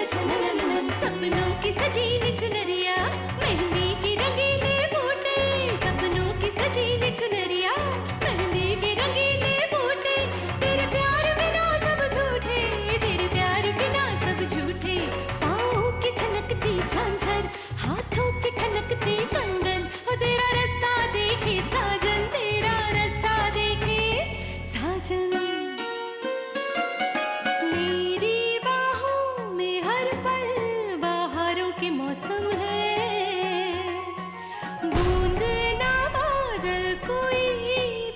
सपनों की सजीली चुनरिया, मेहंदी की रंगीले बूटे, सपनों की सजीली चुनरिया, मेहंदी के रंगीले बूटे, तेरे प्यार बिना सब झूठे, तेरे प्यार बिना सब झूठे, पाँव की छलकती झांझर, हाथों की खनकती कंगन, और तेरा रास्ता देखे साजन, तेरा रास्ता देखे साजन। मेरी बाहों में हर पल बहारों के मौसम है, बूंद ना बादल कोई,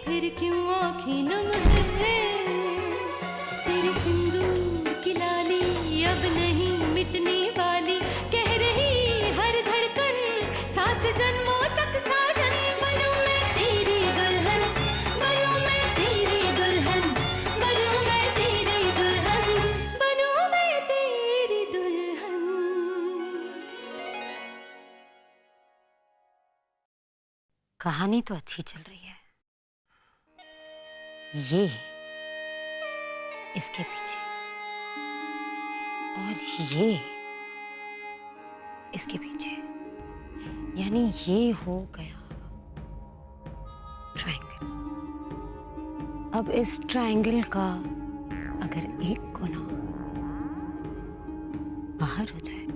फिर क्यों आँखें नम है, तेरे सिंदूर की लाली अब नहीं मिटने वाली, कह रही हर धड़कन सात जन्मों तक साजन। बनूं मैं तेरी दुल्हन, बनूं मैं तेरी दुल्हन, बनूं मैं तेरी दुल्हन, बनूं मैं तेरी दुल्हन। कहानी तो अच्छी चल रही है, ये इसके पीछे और ये इसके पीछे, यानी ये हो गया ट्रायंगल। अब इस ट्रायंगल का अगर एक कोना बाहर हो जाए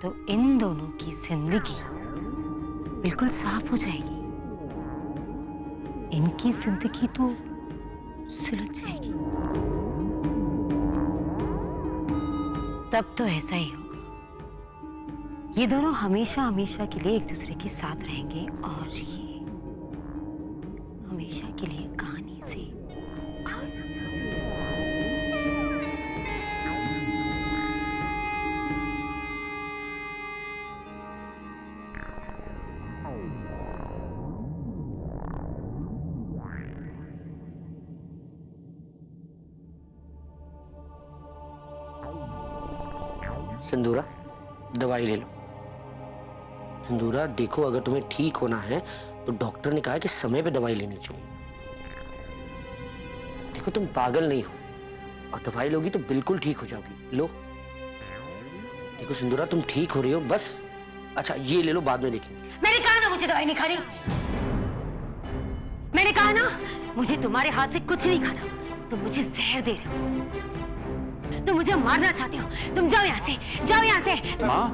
तो इन दोनों की जिंदगी बिल्कुल साफ हो जाएगी, इनकी जिंदगी तो सुलझ जाएगी। तब तो ऐसा ही होगा, ये दोनों हमेशा हमेशा के लिए एक दूसरे के साथ रहेंगे और ये हमेशा के लिए कहानी से सिंदूरा, दवाई ले लो। सिंदूरा देखो, अगर तुम्हें ठीक होना है तो डॉक्टर ने कहा है कि समय पे दवाई लेनी चाहिए। देखो तुम पागल नहीं हो, और दवाई लोगी तो बिल्कुल ठीक हो जाओगी। लो देखो सिंदूरा, तुम ठीक हो रही हो बस। अच्छा ये ले लो, बाद में देखेंगे। मैंने कहा ना मुझे दवाई नहीं खानी, मैंने कहा ना मुझे तुम्हारे हाथ से कुछ नहीं खाना। तुम मुझे जहर दे रहे हो, तुम मुझे मारना चाहते हो। तुम जाओ यहाँ से, जाओ यहाँ से। माँ,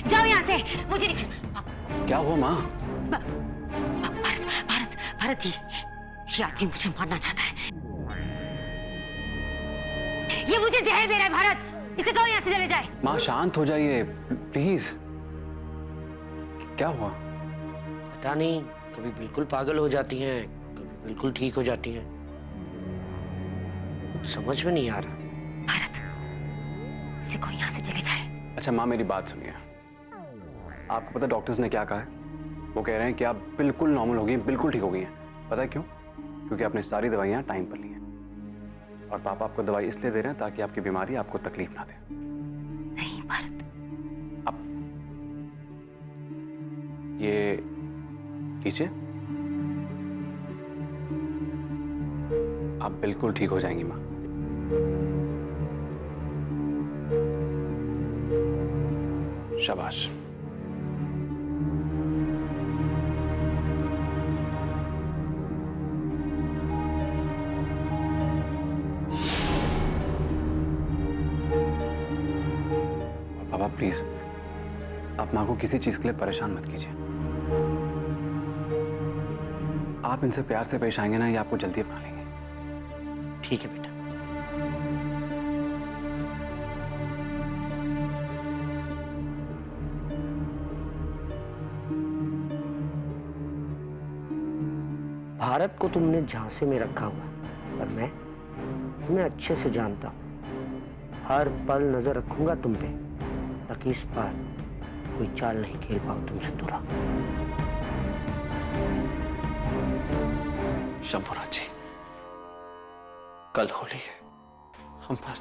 जाओ यहाँ से, मुझे नहीं खाना। क्या हुआ माँ? भारत भारत भारत ये आदमी मुझे मारना चाहता है, ये मुझे जहर दे रहा है। भारत, इसे कहो यहाँ से चले जाए। माँ शांत हो जाइए प्लीज। क्या हुआ? पता नहीं, कभी बिल्कुल पागल हो जाती हैं, कभी बिल्कुल ठीक हो जाती हैं, कुछ समझ में नहीं आ रहा। भारत, इसे कहो यहाँ से चले जाए। अच्छा माँ मेरी बात सुनिए, आपको पता डॉक्टर्स ने क्या कहा है? वो कह रहे हैं कि आप बिल्कुल नॉर्मल हो गई हैं, बिल्कुल ठीक हो गई हैं। पता है क्यों? क्योंकि आपने सारी दवाइयाँ टाइम पर ली हैं, और पापा आपको दवाई इसलिए दे रहे हैं ताकि आपकी बीमारी आपको तकलीफ ना दे। नहीं भारत, अब ये लीजिए, आप बिल्कुल ठीक हो जाएंगी माँ। शाबाश। पापा प्लीज, आप माँ को किसी चीज के लिए परेशान मत कीजिए। आप इनसे प्यार से पेश आएंगे ना, ये आपको जल्दी अपना लेंगे। ठीक है बेटा। भारत को तुमने झांसे में रखा हुआ है, पर मैं तुम्हें अच्छे से जानता हूं। हर पल नजर रखूंगा तुम पे, ताकि इस बार कोई चाल नहीं खेल पाओ तुम सिंदूरा। शंभुनाथ जी, कल होली है, हम पर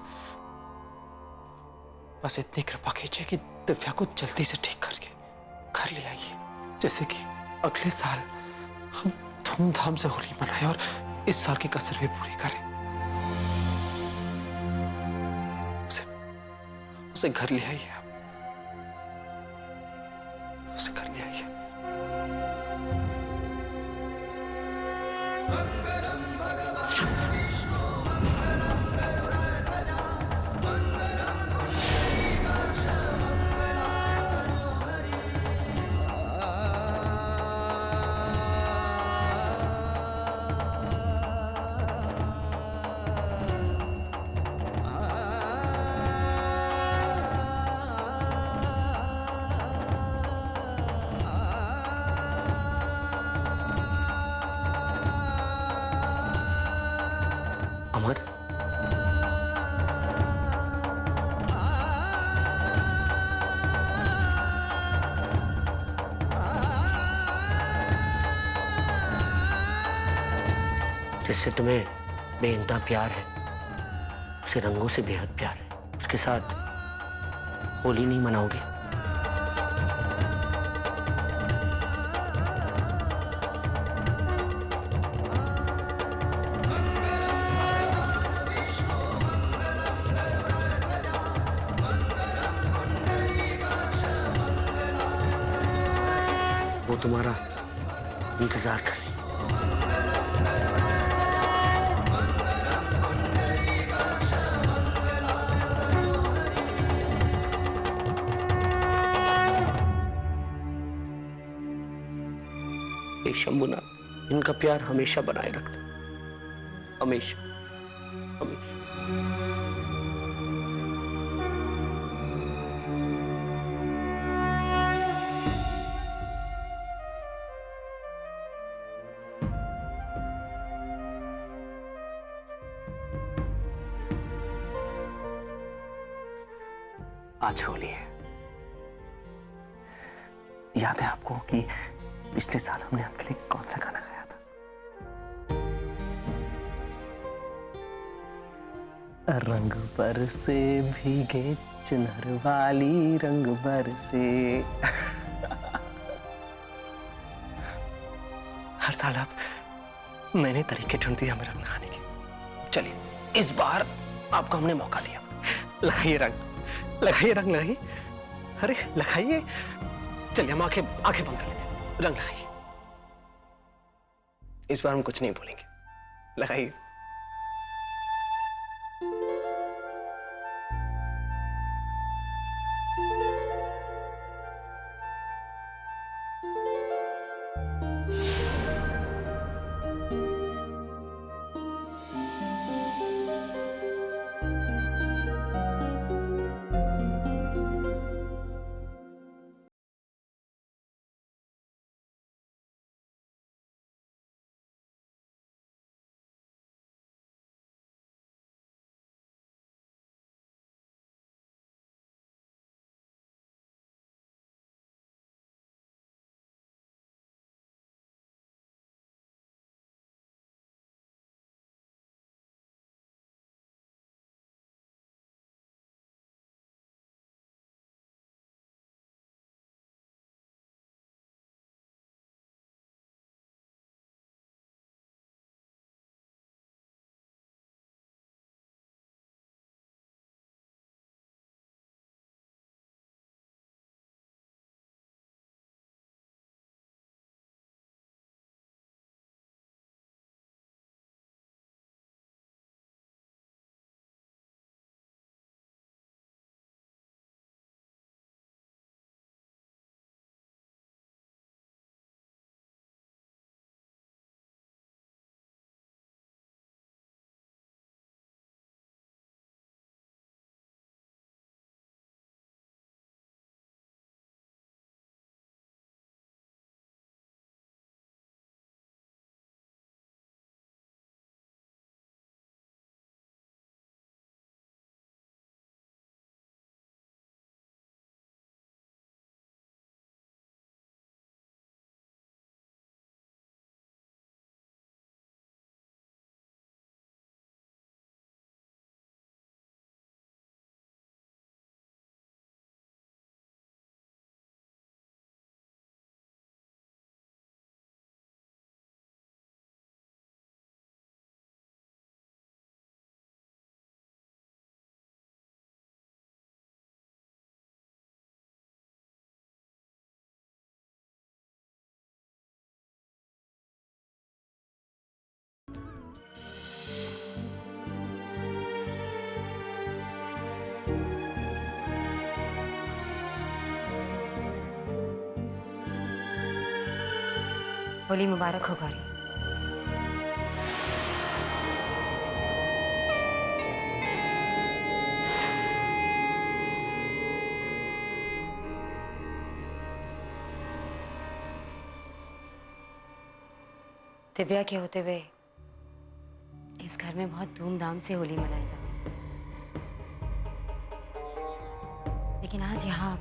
बस इतनी कृपा कीजिए कि दिव्या को जल्दी से ठीक करके घर ले आइए, जैसे कि अगले साल हम धूमधाम से होली मनाएं और इस साल की कसर भी पूरी करें। उसे घर ले आइए आप, उसे घर ले आइए। अमर, जिससे तुम्हें बेइंतहा प्यार है, उसे रंगों से बेहद प्यार है, उसके साथ होली नहीं मनाओगे? वो तुम्हारा इंतजार कर रही है। हे शंभुनाथ, इनका प्यार हमेशा बनाए रखना, हमेशा हमेशा। आज होली है। याद है आपको कि पिछले साल हमने आपके लिए कौन सा गाना गाया था? रंग बरसे भीगे चुनर वाली, रंग बरसे। हर साल आप नए नए तरीके ढूंढती है हमें रंग लगाने के। चलिए इस बार आपको हमने मौका दिया। लगाइए रंग, लगाइए रंग, लगाइए। अरे लगाइए। चलिए हम आंखें बंद कर लेते हैं। रंग लगाइए। इस बार हम कुछ नहीं बोलेंगे। लगाइए। होली मुबारक हो गौरी। दिव्या के होते हुए इस घर में बहुत धूमधाम से होली मनाई जाती थी, लेकिन आज यहाँ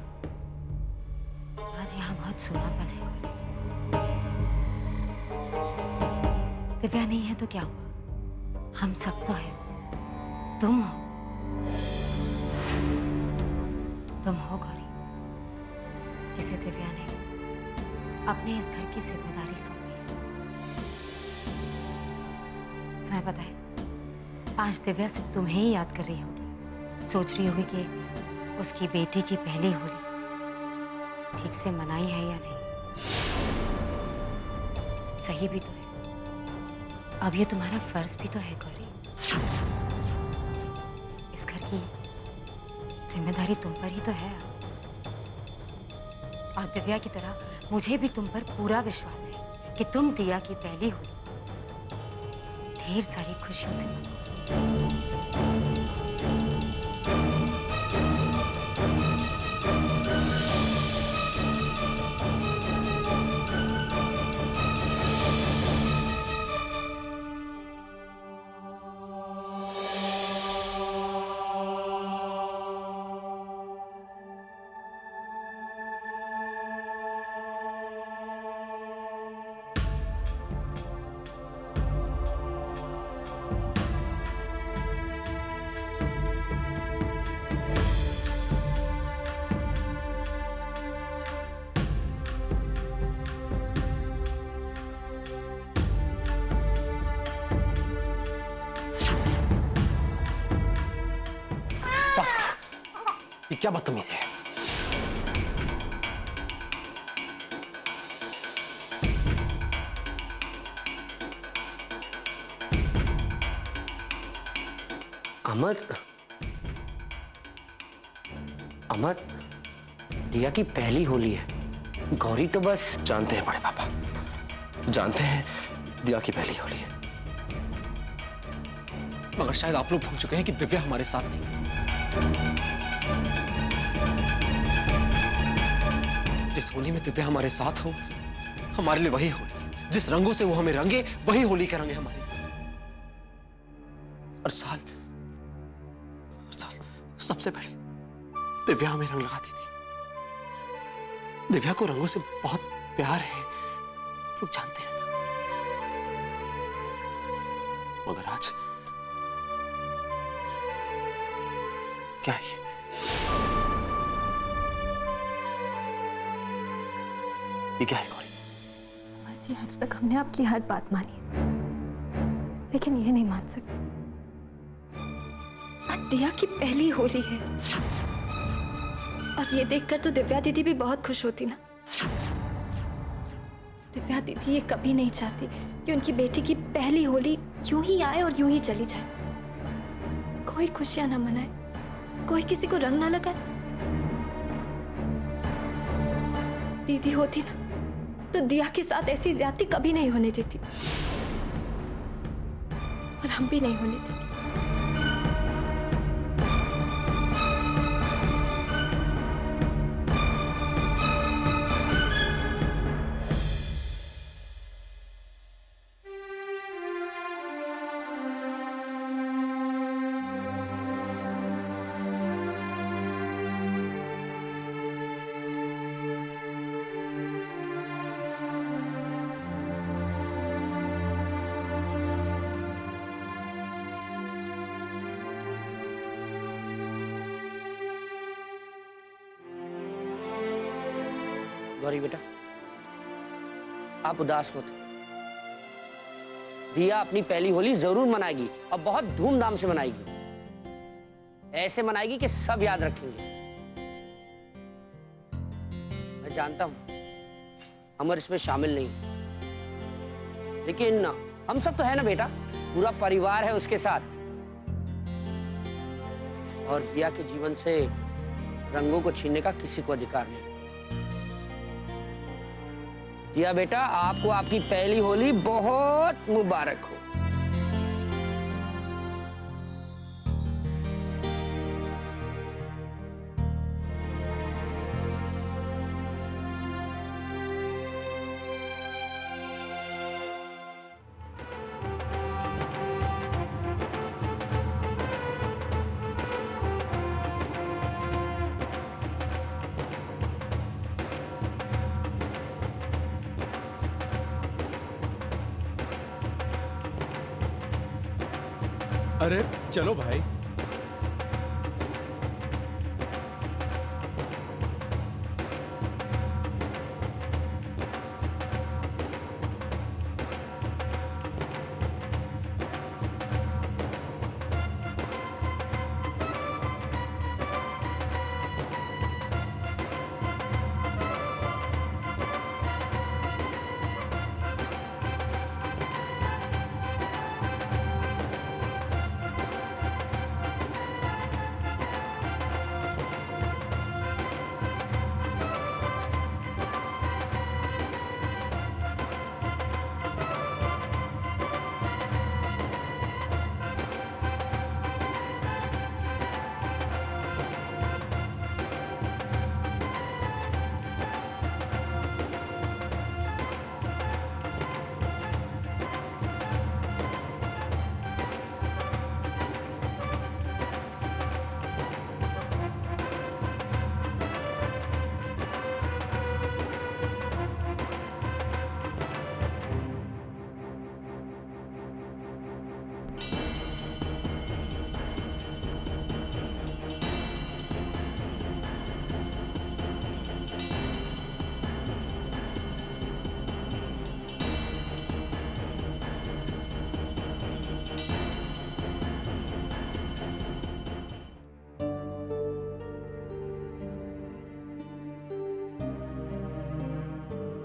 बहुत सूनापन है। दिव्या नहीं है तो क्या हुआ, हम सब तो है। तुम हो गौरी, जिसे दिव्या ने अपने इस घर की जिम्मेदारी सौंपी। तुम्हें पता है, आज दिव्या सिर्फ तुम्हें ही याद कर रही होगी, सोच रही होगी कि उसकी बेटी की पहली होली ठीक से मनाई है या नहीं। सही भी तो है, अब ये तुम्हारा फर्ज भी तो है गौरी। इस घर की जिम्मेदारी तुम पर ही तो है। और दिव्या की तरह मुझे भी तुम पर पूरा विश्वास है कि तुम दिया की पहली होली ढेर सारी खुशियों से मनाओ। ये क्या बदतमीजी है? अमर, दिया की पहली होली है। गौरी तो बस जानते हैं बड़े पापा, जानते हैं दिया की पहली होली है, मगर शायद आप लोग भूल चुके हैं कि दिव्या हमारे साथ नहीं है। जिस होली में दिव्या हमारे साथ हो, हमारे लिए वही होली, जिस रंगों से वो हमें रंगे वही होली का रंग है हमारे लिए। हर साल सबसे पहले दिव्या हमें रंग लगाती थी। दिव्या को रंगों से बहुत प्यार है, लोग जानते हैं, मगर आज क्या है ये क्या है गौरी? अमर जी, आज तक हमने आपकी हर बात मानी, लेकिन ये नहीं मान सकते। आज दिया की पहली होली है, और ये देखकर तो दिव्या दीदी भी बहुत खुश होती ना। दिव्या दीदी ये कभी नहीं चाहती कि उनकी बेटी की पहली होली यूं ही आए और यूं ही चली जाए, कोई खुशियां ना मनाए, कोई किसी को रंग ना लगाए। दीदी होती ना तो दिया के साथ ऐसी ज्यादती कभी नहीं होने देती, और हम भी नहीं होने देंगे। गौरी बेटा, आप उदास मत हो। दिया अपनी पहली होली जरूर मनाएगी, और बहुत धूमधाम से मनाएगी। ऐसे मनाएगी कि सब याद रखेंगे। मैं जानता हूं अमर इसमें शामिल नहीं, लेकिन हम सब तो है ना बेटा, पूरा परिवार है उसके साथ। और दिया के जीवन से रंगों को छीनने का किसी को अधिकार नहीं। या बेटा आपको आपकी पहली होली बहुत मुबारक हो। अरे चलो भाई।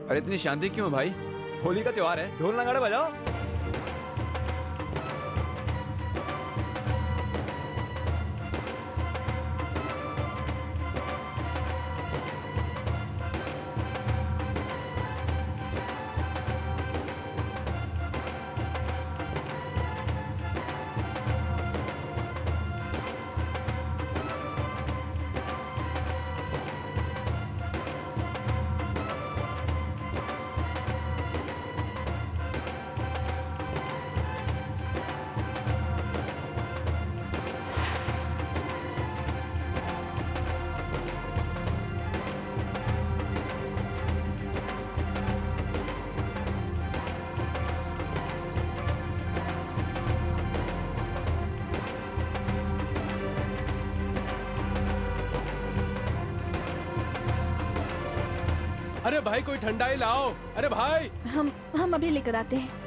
अरे इतनी शांति क्यों भाई? होली का त्योहार है, ढोल नगाड़े बजाओ। अरे भाई कोई ठंडाई लाओ। अरे भाई हम अभी लेकर आते हैं।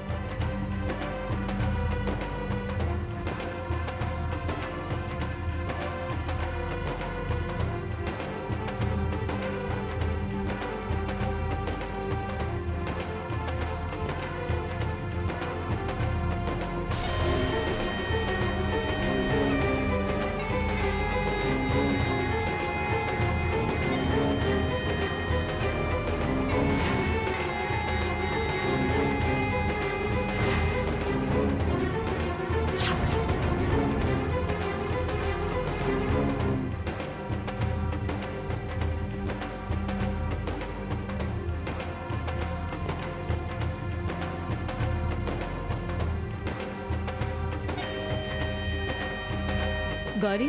गौरी,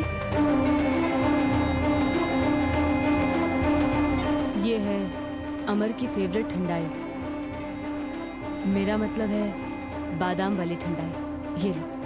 ये है अमर की फेवरेट ठंडाई। मेरा मतलब है बादाम वाली ठंडाई। ये लो।